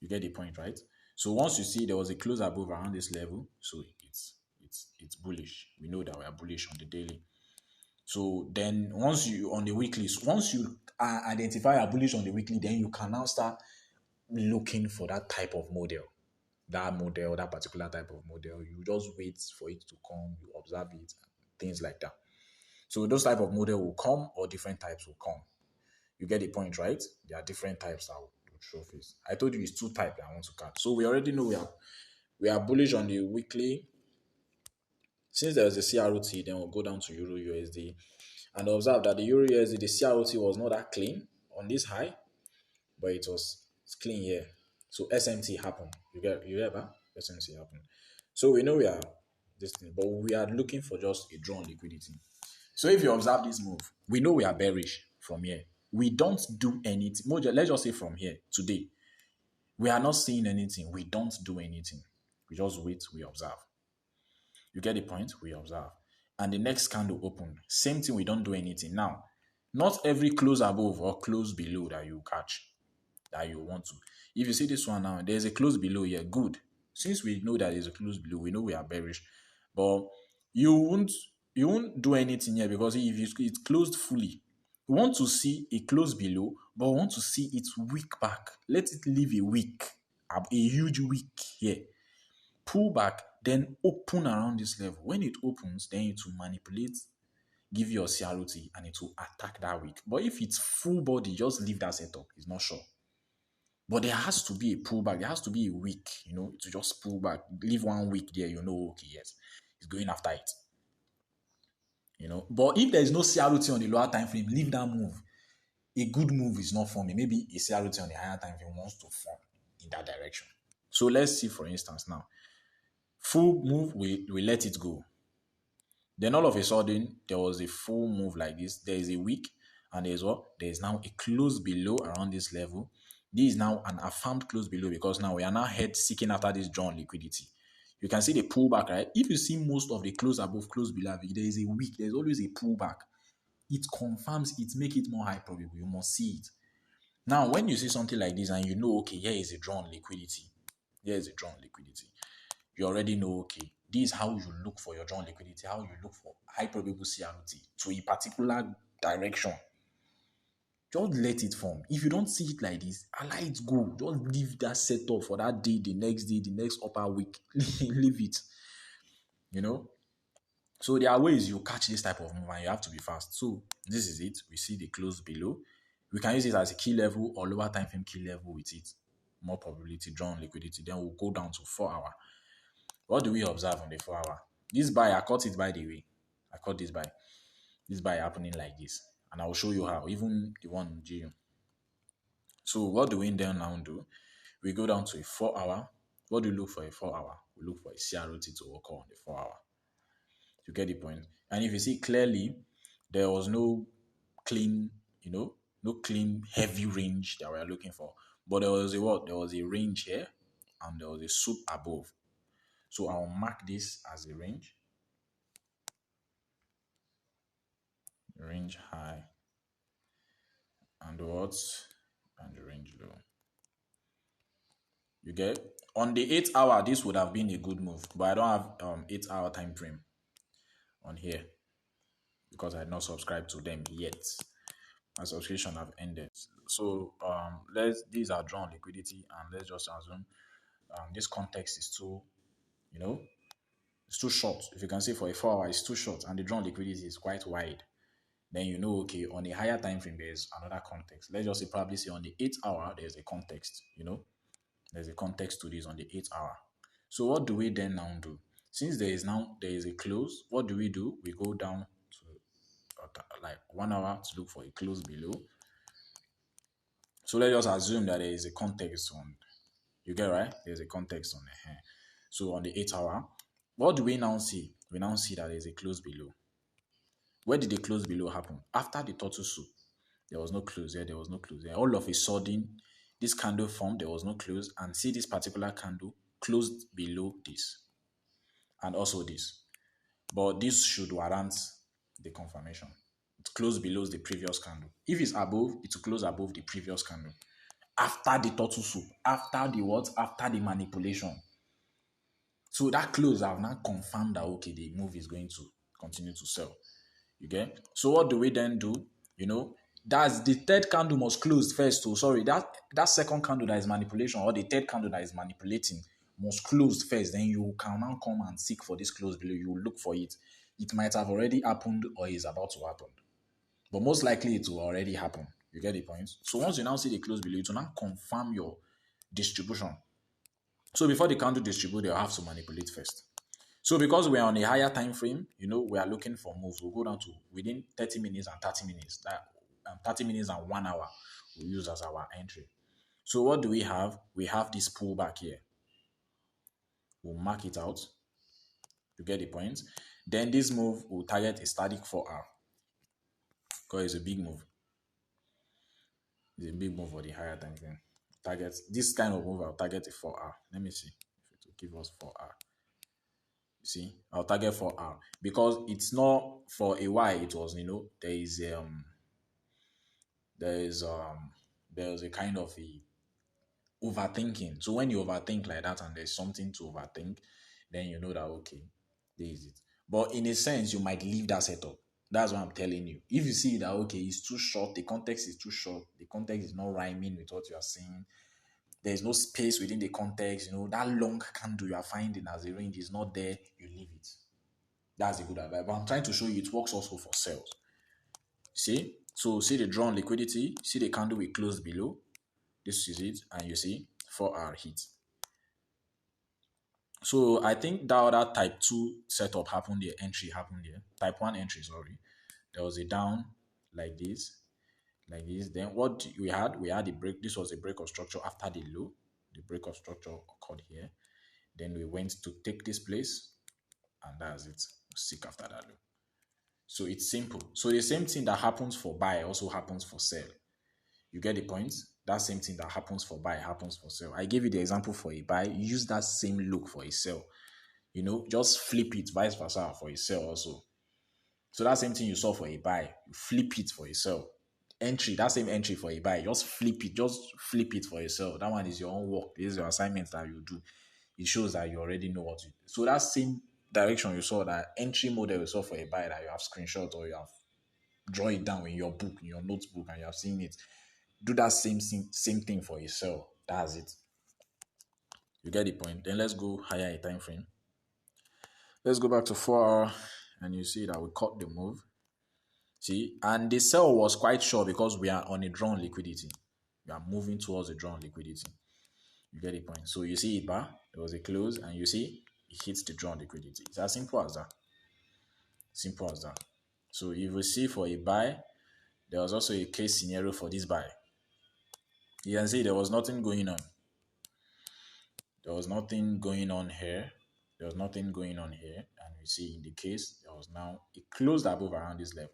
You get the point, right? So once you see there was a close above around this level, so it's bullish. We know that we are bullish on the daily. So then once you on the weekly, once you identify a bullish on the weekly, then you can now start looking for that type of model. That particular type of model. You just wait for it to come, you observe it, things like that. So those type of model will come or different types will come. You get the point, right? There are different types that will show face. I told you it's two types I want to catch. So we already know we are bullish on the weekly. Since there's a CRT, then we'll go down to Euro USD and observe that the Euro USD, the CRT was not that clean on this high, but it's clean here. So SMT happened. You get that? SMT happened. So we know we are this thing, but we are looking for just a drawn liquidity. So if you observe this move, we know we are bearish from here. We don't do anything. Let's just say from here today, we are not seeing anything. We don't do anything. We just wait. We observe. You get the point? We observe. And the next candle open. Same thing. We don't do anything. Now, not every close above or close below that you catch, that you want to. If you see this one now, there's a close below here. Good. Since we know that there's a close below, we know we are bearish. But you won't do anything here because if it's closed fully, we want to see a close below, but we want to see it wick back. Let it leave a wick, a huge wick here. Pull back, then open around this level. When it opens, then it will manipulate, give you a CRT, and it will attack that wick. But if it's full body, just leave that setup. It's not sure. But there has to be a pullback. There has to be a wick, to just pull back. Leave one wick there, okay, yes, it's going after it. But if there is no CRT on the lower time frame, leave that move. A good move is not forming. Maybe a CRT on the higher time frame wants to form in that direction. So let's see, for instance, now. Full move, we let it go. Then all of a sudden, there was a full move like this. There is a wick, and there's what? There is now a close below around this level. This is now an affirmed close below because now we are now head seeking after this drawn liquidity. You can see the pullback, right? If you see most of the close above, close below, there is a wick. There's always a pullback. It confirms it, make it more high probable. You must see it. Now, when you see something like this and you know, okay, here is a drawn liquidity. Here is a drawn liquidity. You already know, okay, this is how you look for your drawn liquidity, how you look for high probable CRT to a particular direction. Just let it form. If you don't see it like this, allow it go. Just leave that setup for that day, the next upper week. Leave it. So there are ways you catch this type of move and you have to be fast. So this is it. We see the close below. We can use it as a key level or lower time frame key level with it. More probability, drawn liquidity. Then we'll go down to 4 hour. What do we observe on the 4 hour? This buy, I caught it by the way. I caught this buy. This buy happening like this. And I will show you how. Even the one in GU. So what do we then now do? We go down to a 4 hour. What do we look for a 4 hour? We look for a CRT to occur on the 4 hour. You get the point? And if you see clearly, there was no clean, no clean heavy range that we are looking for. But there was a what? There was a range here and there was a soup above. So I'll mark this as a range. Range high. And what? And the range low. You get? On the 8 hour, this would have been a good move. But I don't have 8 hour time frame on here because I had not subscribed to them yet. My subscription have ended. So these are drawn liquidity, and let's just assume this context is too, it's too short. If you can see for a 4 hour, it's too short, and the drawn liquidity is quite wide. Then okay, on a higher time frame, there's another context. Let's just say probably say on the 8 hour, there's a context, there's a context to this on the 8 hour. So what do we then now do? Since there is a close, what do? We go down to like 1 hour to look for a close below. So let's just assume that there is a context on, you get right? There's a context on the hand. So on the 8 hour, what do we now see? We now see that there's a close below. Where did the close below happen? After the turtle soup, there was no close there, there was no close there. All of a sudden, this candle formed, there was no close, and see this particular candle closed below this, and also this. But this should warrant the confirmation. It closed below the previous candle. If it's above, it will close above the previous candle. After the turtle soup, after the what? After the manipulation. So that close have now confirmed that okay, the move is going to continue to sell. You get? So what do we then do? You know, that's the third candle must close first. So sorry, that second candle that is manipulation or the third candle that is manipulating must close first. Then you can now come and seek for this close below. You will look for it. It might have already happened or is about to happen. But most likely it will already happen. You get the point? So once you now see the close below, it will now confirm your distribution. So before the candle distribute, they'll have to manipulate first. So because we're on a higher time frame, we are looking for moves. We'll go down to within 30 minutes and 30 minutes. That 30 minutes and 1 hour we'll use as our entry. So what do we have? We have this pullback here. We'll mark it out. You get the point? Then this move will target a static 4 hour. Because it's a big move. It's a big move for the higher time frame. Target this kind of move, I'll target a 4 hour. Let me see if it will give us 4 hour. See, I'll target 4 hour because it's not for a while. It was, there's a kind of a overthinking. So when you overthink like that and there's something to overthink, then you know that okay, there is it. But in a sense, you might leave that setup. That's what I'm telling you. If you see that okay, it's too short, the context is too short, the context is not rhyming with what you are saying. There's no space within the context. That long candle you are finding as a range is not there. You leave it. That's a good advice. But I'm trying to show you it works also for sales. See? So see the drawn liquidity. See the candle we closed below. This is it. And you see 4 hour hit. So I think that other type 2 setup happened here. Entry happened here. Type 1 entry, sorry. There was a down like this. Like this. Then what we had a break. This was a break of structure after the low. The break of structure occurred here. Then we went to take this place. And that's it. Seek after that low. So it's simple. So the same thing that happens for buy also happens for sell. You get the point? That same thing that happens for buy happens for sell. I gave you the example for a buy. Use that same look for a sell. Just flip it vice versa for a sell also. So that same thing you saw for a buy, you flip it for a sell. Entry, that same entry for a buy, just flip it for a sell. That one is your own work. This is your assignment that you do. It shows that you already know what to do. So that same direction you saw, that entry model you saw for a buy that you have screenshot or you have draw it down in your book, in your notebook, and you have seen it. Do that same thing for a sell. That's it. You get the point. Then let's go higher a time frame. Let's go back to 4 hour, and you see that we cut the move. See, and the sell was quite short because we are on a drawn liquidity. We are moving towards a drawn liquidity. You get the point. So you see it bar, there was a close, and you see it hits the drawn liquidity. It's as simple as that. Simple as that. So if we see for a buy, there was also a case scenario for this buy. You can see there was nothing going on. There was nothing going on here. There was nothing going on here. And we see in the case, there was now, it closed above around this level.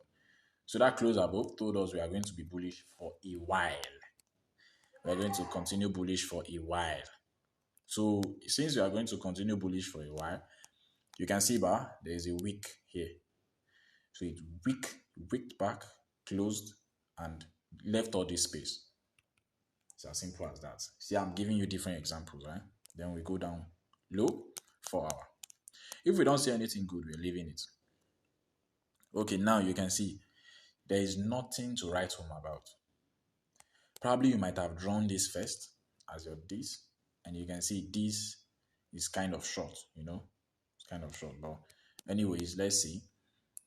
So that close above told us we are going to be bullish for a while. We are going to continue bullish for a while. So since we are going to continue bullish for a while, you can see there is a wick here. So it wicked back, closed, and left all this space. It's as simple as that. See, I'm giving you different examples, right? Then we go down low, 4 hour. If we don't see anything good, we're leaving it. Okay, now you can see there is nothing to write home about. Probably you might have drawn this first as your this, and you can see this is kind of short, it's kind of short. But anyways, let's see.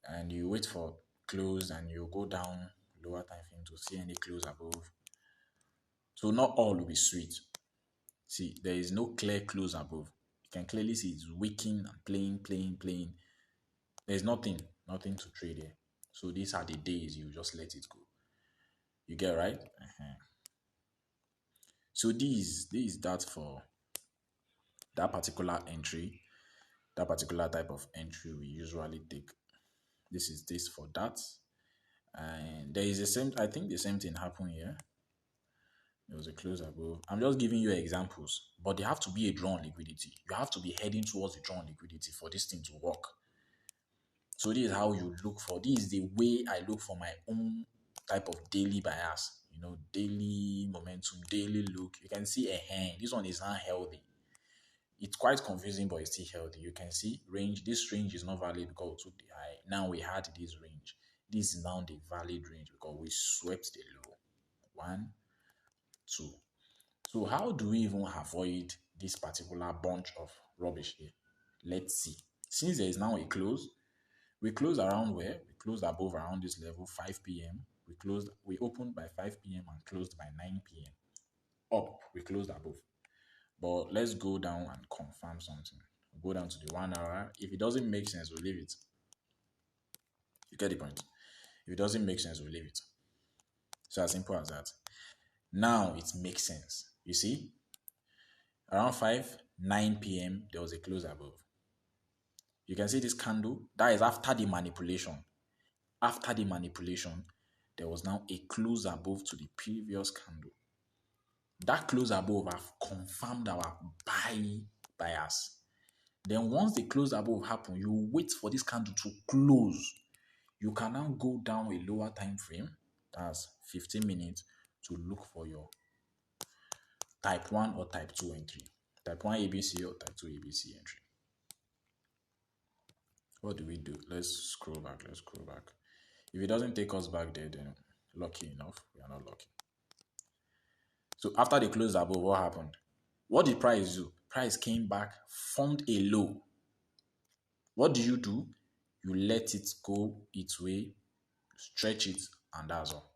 And you wait for close and you go down lower time frame to see any close above. So not all will be sweet. See, there is no clear close above. You can clearly see it's wicking and playing. There's nothing to trade here. So these are the days you just let it go. You get right? So this is that for that particular entry, that particular type of entry we usually take. This is this for that. And there is the same, I think the same thing happened here. There was a close above. I'm just giving you examples, but they have to be a drawn liquidity. You have to be heading towards a drawn liquidity for this thing to work. So this is how you look for. This is the way I look for my own type of daily bias. Daily momentum, daily look. You can see a hand. This one is not healthy. It's quite confusing, but it's still healthy. You can see range. This range is not valid because we took the high. Now we had this range. This is now the valid range because we swept the low. One, two. So how do we even avoid this particular bunch of rubbish here? Let's see. Since there is now a close, we closed around where? We closed above around this level, 5 p.m. We opened by 5 p.m. and closed by 9 p.m. Up, we closed above. But let's go down and confirm something. We'll go down to the 1 hour. If it doesn't make sense, we'll leave it. You get the point? If it doesn't make sense, we'll leave it. So as simple as that. Now it makes sense. You see? Around 9 p.m., there was a close above. You can see this candle. That is after the manipulation. After the manipulation, there was now a close above to the previous candle. That close above have confirmed our buy bias. Then once the close above happen, you wait for this candle to close. You can now go down a lower time frame, that's 15 minutes, to look for your type 1 or type 2 entry. Type 1 ABC or type 2 ABC entry. What do we do? Let's scroll back. If it doesn't take us back there, then lucky enough, we are not lucky. So after the close above, what happened? What did price do? Price came back, formed a low. What do? You let it go its way, stretch it, and that's all.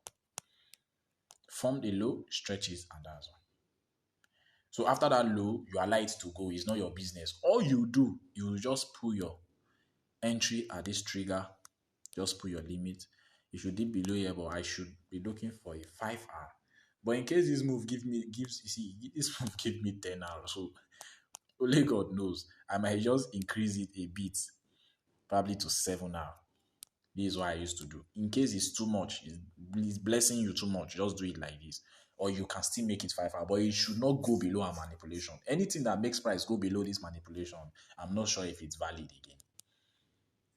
Formed a low, stretch it, and that's all. So after that low, you allow it to go. It's not your business. All you do, you just pull your entry at this trigger. Just put your limit. You should dip below here, but I should be looking for a 5 hour. But in case this move this move give me 10 hours. So only God knows. I might just increase it a bit, probably to 7 hours. This is what I used to do. In case it's too much, it's blessing you too much, just do it like this. Or you can still make it 5 hours, but it should not go below a manipulation. Anything that makes price go below this manipulation, I'm not sure if it's valid again.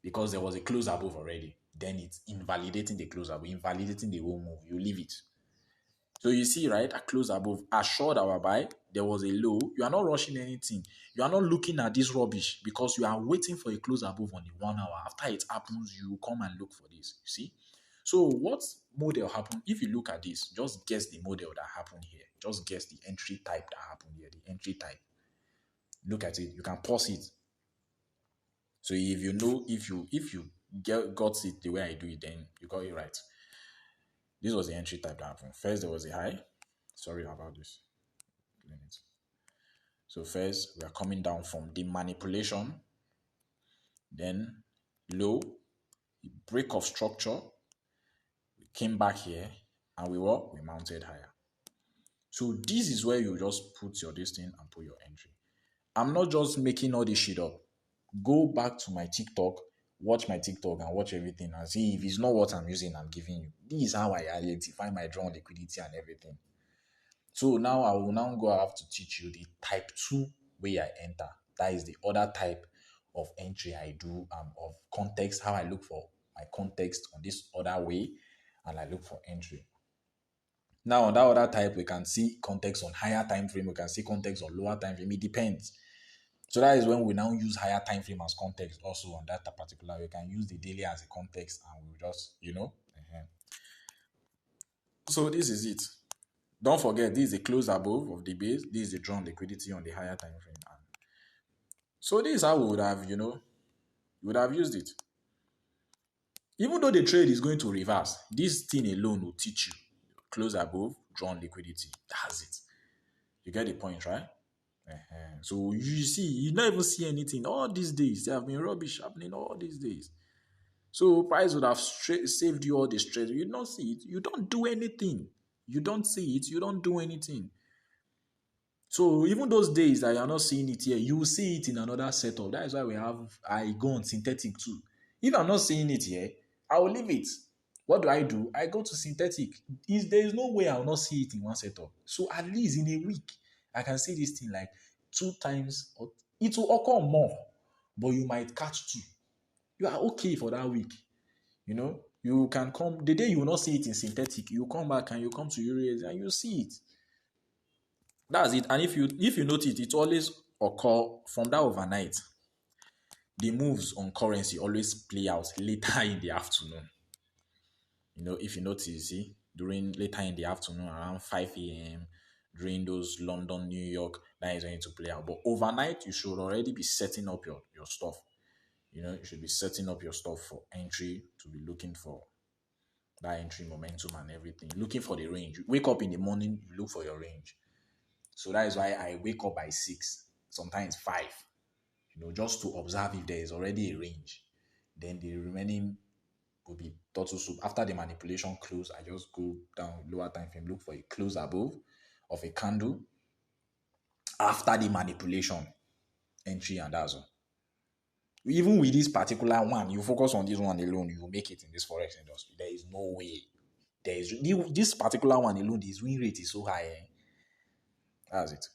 Because there was a close above already. Then it's invalidating the close above, invalidating the whole move. You leave it. So you see, right, a close above assured our buy. There was a low. You are not rushing anything. You are not looking at this rubbish because you are waiting for a close above on the 1 hour. After it happens, you come and look for this. You see? So what model happened? If you look at this, just guess the model that happened here. Just guess the entry type that happened here. The entry type. Look at it. You can pause it. So if you know, if you got it the way I do it, then you got it right. This was the entry type that happened. First, there was a high. Sorry about this. So first, we are coming down from the manipulation. Then low, break of structure. We came back here, and we mounted higher. So this is where you just put your distance and put your entry. I'm not just making all this shit up. Go back to my TikTok, watch my TikTok and watch everything and see if it's not what I'm using, I'm giving you. This is how I identify my drawn liquidity and everything. So now I have to teach you the type 2 way I enter. That is the other type of entry I do of context, how I look for my context on this other way and I look for entry. Now on that other type, we can see context on higher time frame, we can see context on lower time frame. It depends. So that is when we now use higher time frame as context also on that particular. We can use the daily as a context and we'll just, So this is it. Don't forget, this is the close above of the base. This is the drawn liquidity on the higher time frame. So this is how we would have, you would have used it. Even though the trade is going to reverse, this thing alone will teach you. Close above, drawn liquidity. That's it. You get the point, right? So you see, you don't even see anything. All these days, there have been rubbish happening all these days. So price would have saved you all the stress. You don't see it. You don't do anything. You don't see it. You don't do anything. So even those days that you're not seeing it here, you will see it in another setup. That is why I go on synthetic too. If I'm not seeing it here, I will leave it. What do? I go to synthetic. There is no way I will not see it in one setup. So at least in a week, I can see this thing like two times, or it will occur more, but you might catch two. You are okay for that week. You can come the day you will not see it in synthetic, you come back and you come to urea and you see it. That's it. And if you notice, it always occur from that overnight. The moves on currency always play out later in the afternoon. If you notice, see, during later in the afternoon, around 5 a.m., during those London, New York, that is when to play out. But overnight, you should already be setting up your stuff. You should be setting up your stuff for entry, to be looking for that entry momentum and everything. Looking for the range. You wake up in the morning, you look for your range. So that is why I wake up by 6, sometimes 5, just to observe if there is already a range. Then the remaining will be turtle soup. After the manipulation close, I just go down lower time frame, look for a close above of a candle. After the manipulation, entry, and that's all. Even with this particular one, you focus on this one alone, you will make it in this forex industry. There is no way. This particular one alone, his win rate is so high. That's it.